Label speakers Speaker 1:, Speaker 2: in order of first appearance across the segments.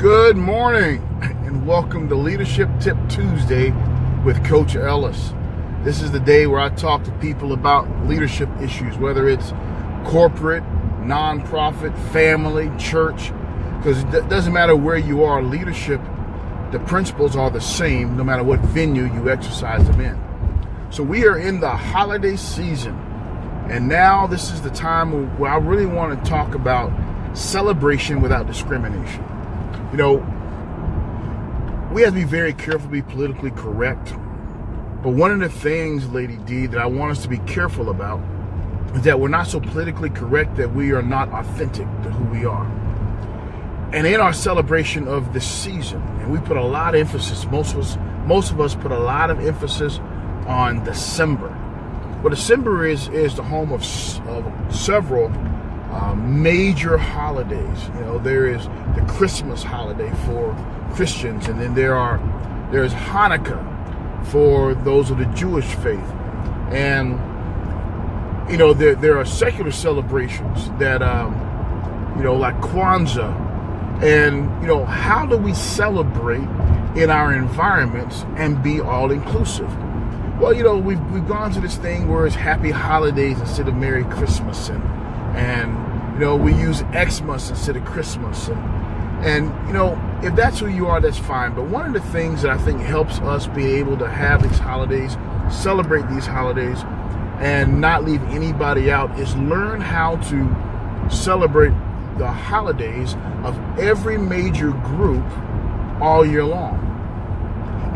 Speaker 1: Good morning and welcome to Leadership Tip Tuesday with Coach Ellis. This is the day where I talk to people about leadership issues, whether it's corporate, nonprofit, family, church, because it doesn't matter where you are, leadership, the principles are the same no matter what venue you exercise them in. So we are in the holiday season, and now this is the time where I really want to talk about celebration without discrimination. You know, we have to be very careful to be politically correct. But one of the things, Lady D, that I want us to be careful about is that we're not so politically correct that we are not authentic to who we are. And in our celebration of this season, and we put a lot of emphasis, most of us put a lot of emphasis on December. Well, December is the home of several major holidays. You know, there is the Christmas holiday for Christians, and then there's Hanukkah for those of the Jewish faith, and you know there are secular celebrations that like Kwanzaa, and how do we celebrate in our environments and be all inclusive? Well, we've gone to this thing where it's Happy Holidays instead of Merry Christmas, and we use Xmas instead of Christmas, and if that's who you are, that's fine. But one of the things that I think helps us be able to have these holidays, celebrate these holidays, and not leave anybody out is learn how to celebrate the holidays of every major group all year long.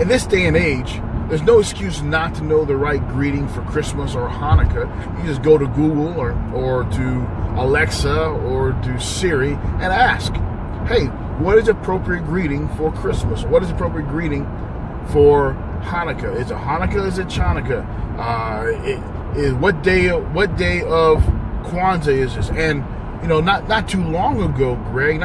Speaker 1: In this day and age, there's no excuse not to know the right greeting for Christmas or Hanukkah. You just go to Google or to Alexa or to Siri and ask, hey, what is appropriate greeting for Christmas? What is appropriate greeting for Hanukkah? Is it Hanukkah? Is it Chanukah? What day of Kwanzaa is this? And not too long ago, Greg,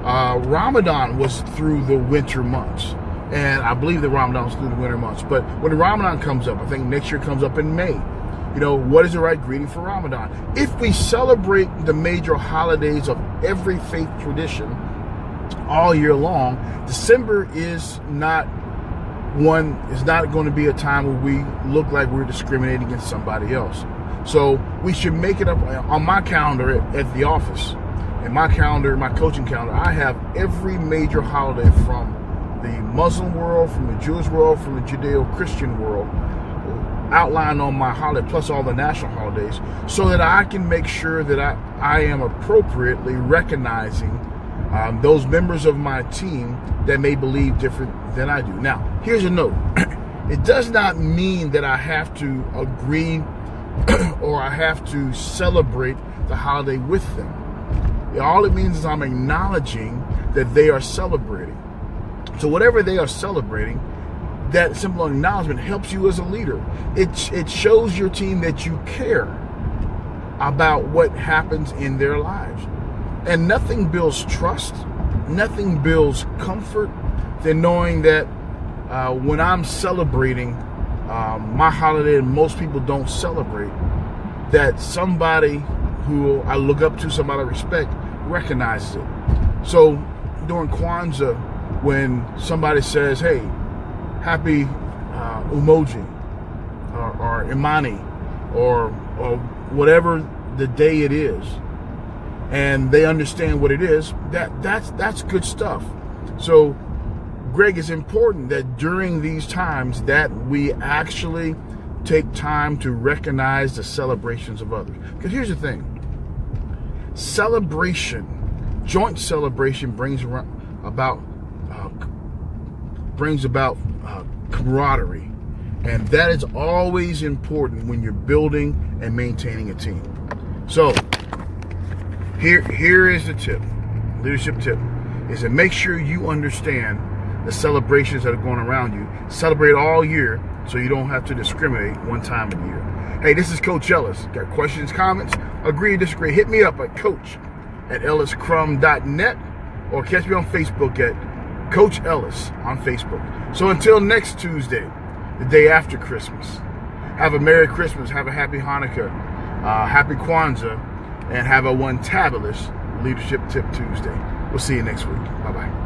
Speaker 1: Ramadan was through the winter months. And I believe that Ramadan was through the winter months. But when Ramadan comes up, I think next year comes up in May. What is the right greeting for Ramadan? If we celebrate the major holidays of every faith tradition all year long, December is not going to be a time where we look like we're discriminating against somebody else. So we should make it up on my calendar at the office. In my calendar, my coaching calendar, I have every major holiday from the Muslim world, from the Jewish world, from the Judeo-Christian world outlined on my holiday, plus all the national holidays, so that I can make sure that I am appropriately recognizing those members of my team that may believe different than I do. Now, here's a note. It does not mean that I have to agree or I have to celebrate the holiday with them. All it means is I'm acknowledging that they are celebrating. So whatever they are celebrating, that simple acknowledgement helps you as a leader. It shows your team that you care about what happens in their lives. And nothing builds trust, nothing builds comfort than knowing that when I'm celebrating my holiday and most people don't celebrate, that somebody who I look up to, somebody I respect, recognizes it. So during Kwanzaa, when somebody says, hey, happy Umoji or Imani or whatever the day it is, and they understand what it is, that's good stuff. So, Greg, it's important that during these times that we actually take time to recognize the celebrations of others. Because here's the thing. Joint celebration brings about camaraderie, and that is always important when you're building and maintaining a team. So here is the tip, leadership tip, is to make sure you understand the celebrations that are going around you. Celebrate all year so you don't have to discriminate one time of the year. Hey, this is Coach Ellis. Got questions, comments, agree or disagree? Hit me up at coach@elliscrum.net or catch me on Facebook at Coach Ellis on Facebook. So until next Tuesday, the day after Christmas, have a Merry Christmas, have a Happy Hanukkah, Happy Kwanzaa, and have a one-tabulous Leadership Tip Tuesday. We'll see you next week. Bye-bye.